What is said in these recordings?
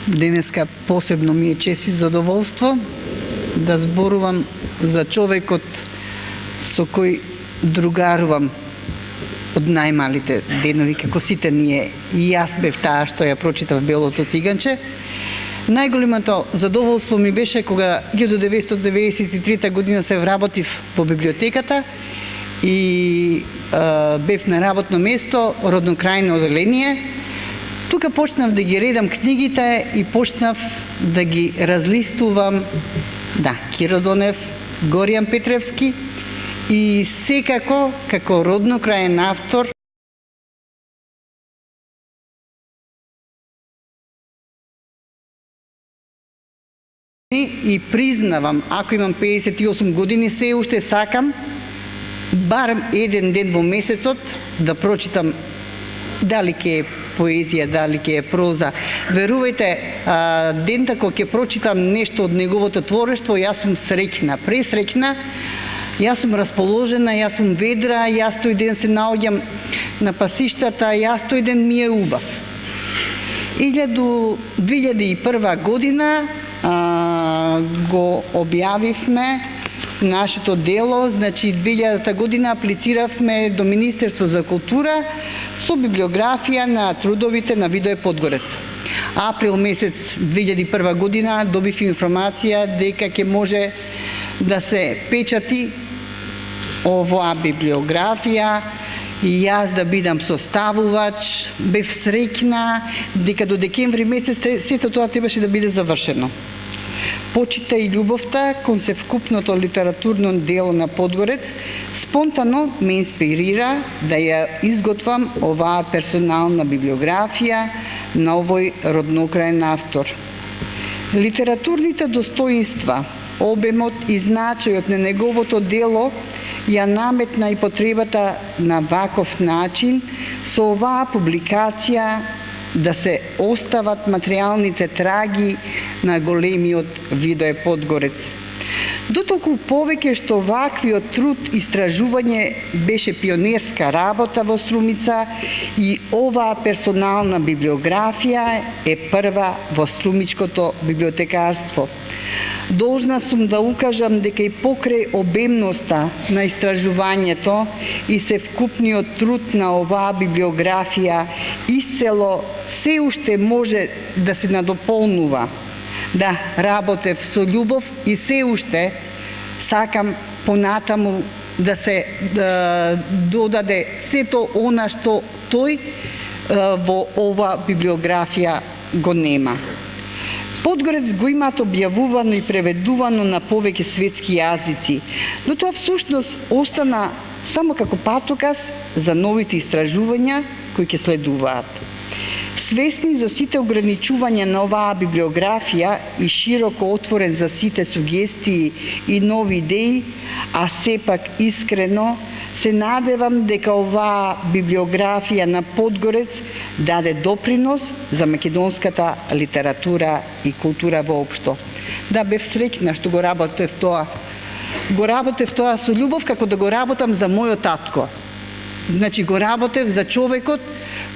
Денеска посебно ми е чест и задоволство да зборувам за човекот со кој другарувам од најмалите денови, како сите ние. И јас бев таа што ја прочитав Белото циганче. Најголемото задоволство ми беше кога 1993 година се вработив во библиотеката и бев на работно место, роднокрајно оделение. Тука почнав да ги редам книгите и почнав да ги разлистувам, Киро Донев, Горијан Петревски и секако како роднокрајен автор и признавам, ако имам 58 години, се уште сакам барем еден ден во месецот да прочитам дали ќе е поезија, дали ќе е проза. Верувајте, дента кога ќе прочитам нешто од неговото творештво, јас сум среќна, пресреќна, јас сум расположена, јас сум ведра, јас тој ден се наоѓам на пасиштата, јас тој ден ми е убав. 2001 година го објавивме нашето дело, значи 2000 година аплициравме до Министерство за култура со библиографија на трудовите на Видое Подгорец. Април месец 2001 година добив информација дека ќе може да се печати оваа библиографија и јас да бидам составувач. Бев среќна дека до декември месец сето тоа требаше да биде завршено. Почита и љубовта кон севкупното литературно дело на Подгорец спонтано ме инспирира да ја изготвам оваа персонална библиографија на овој роднокрајен автор. Литературните достоинства, обемот и значајот на неговото дело ја наметна и потребата на ваков начин со оваа публикација да се остават материјалните траги на големиот Видое Подгорец. Дотолку повеќе што ваквиот труд истражување беше пионерска работа во Струмица и оваа персонална библиографија е прва во струмичкото библиотекарство. Должна сум да укажам дека и покрај обемноста на истражувањето и севкупниот труд на оваа библиографија исцело се уште може да се надополнува. Работев со љубов и се уште сакам понатаму да се додаде сето она што тој во ова библиографија го нема. Подгорец го имаат објавувано и преведувано на повеќе светски јазици, но тоа всушност остана само како патоказ за новите истражувања кои ќе следуваат. Свесни за сите ограничувања на оваа библиографија и широко отворен за сите сугестии и нови идеи, а сепак искрено се надевам дека оваа библиографија на Подгорец даде допринос за македонската литература и култура воопшто. Бев среќна што го работев тоа. Го работев тоа со љубов, како да го работам за мојот татко. Значи го работев за човекот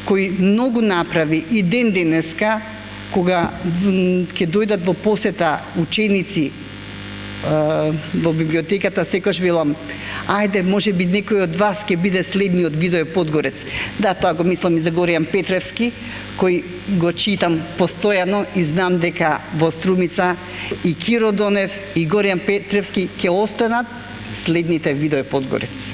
кој многу направи и ден денеска, кога ќе дојдат во посета ученици во библиотеката, секојаш велам, ајде, може би некој од вас ќе биде следниот Видое Подгорец. Тоа го мислам и за Горијан Петревски, кој го читам постојано и знам дека во Струмица и Киро Донев и Горијан Петревски ќе останат следните Видое Подгорец.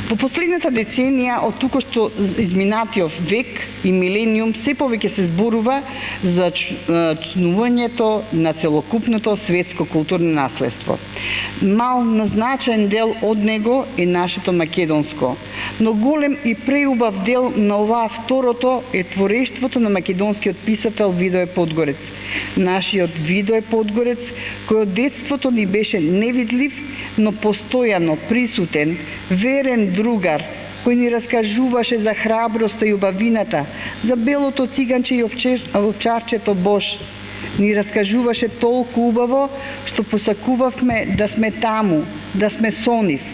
Во последната деценија од тукошто изминатиот век и милениум се повеќе се зборува за чнувањето на целокупното светско културно наследство. Мал, но значаен дел од него е нашето македонско, но голем и преубав дел на оваа второто е творештвото на македонскиот писател Видое Подгорец. Нашиот Видое Подгорец, кој од детството ни беше невидлив, но постојано присутен, верен другар, кој ни раскажуваше за храброста и убавината, за белото циганче и овчарчето Бош. Ни раскажуваше толку убаво, што посакувавме да сме таму, да сме со нив.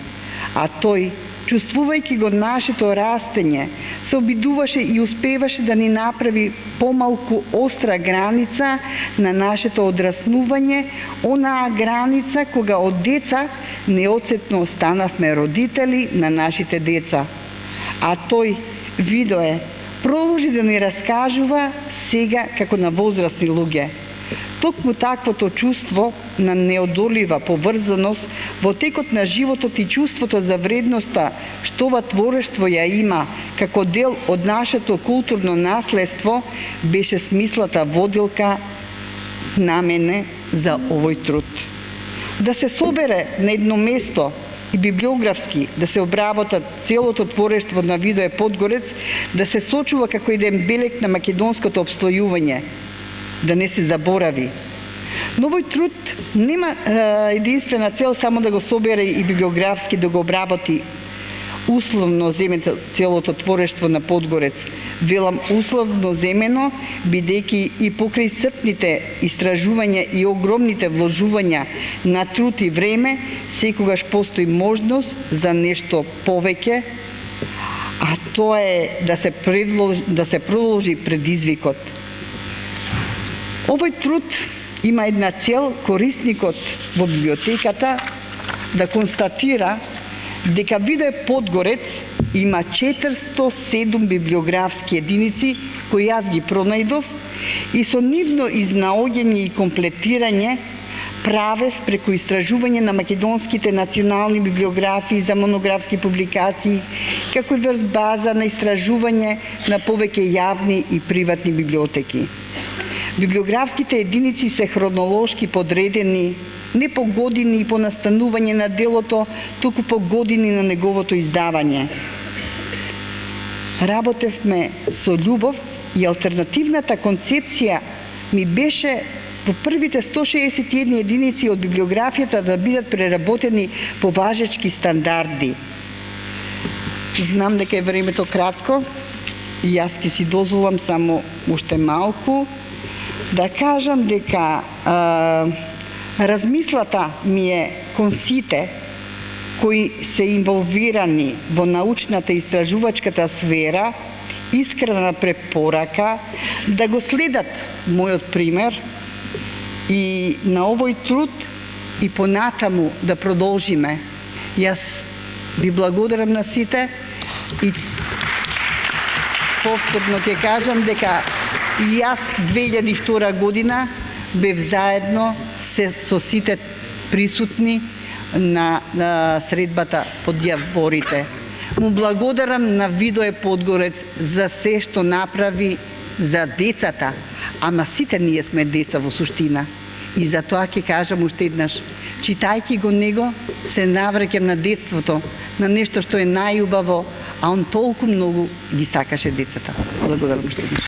А тој чувствувајќи го нашето растење, се обидуваше и успеваше да ни направи помалку остра граница на нашето одраснување, онаа граница кога од деца неоцетно станавме родители на нашите деца. А тој Видое продолжи да ни раскажува сега како на возрастни луѓе. Токму таквото чувство на неодолива поврзаност во текот на животот и чувството за вредноста што ова творештво ја има како дел од нашето културно наследство беше смислата водилка на мене за овој труд. Да се собере на едно место и библиографски да се обработат целото творештво на Видое Подгорец, да се сочува како еден белег на македонското обстојување, да не се заборави. Но овој труд нема единствена цел само да го собере и библиографски да го обработи условно земето целото творештво на Подгорец. Велам условно земено, бидејќи и покрај црпните истражувања и огромните вложувања на труд и време, секогаш постои можност за нешто повеќе, а тоа е да се продолжи предизвикот. Овој труд има една цел, корисникот во библиотеката да констатира дека Видое Подгорец има 407 библиографски единици кои јас ги пронајдов и со нивно изнаоѓање и комплетирање правев преку истражување на македонските национални библиографии за монографски публикации, како и врз база на истражување на повеќе јавни и приватни библиотеки. Библиографските единици се хронолошки подредени не по години и по настанување на делото, туку по години на неговото издавање. Работевме со љубов и алтернативната концепција ми беше во првите 161 единици од библиографијата да бидат преработени по важечки стандарди. Знам дека е времето кратко и јас ќе си дозволам само уште малку да кажам дека размислата ми е кон сите кои се инволвирани во научната и истражувачката сфера, искрена препорака да го следат мојот пример и на овој труд и понатаму да продолжиме. Јас ви благодарам на сите и повторно ќе кажам дека и јас 2002 година бев заедно со сите присутни на средбата под јаворите. Му благодарам на Видое Подгорец за се што направи за децата, ама сите ние сме деца во суштина. И затоа ќе кажам уште еднаш, читајќи го него, се навраќам на детството, на нешто што е најубаво, а он толку многу ги сакаше децата. Благодарам уште еднаш.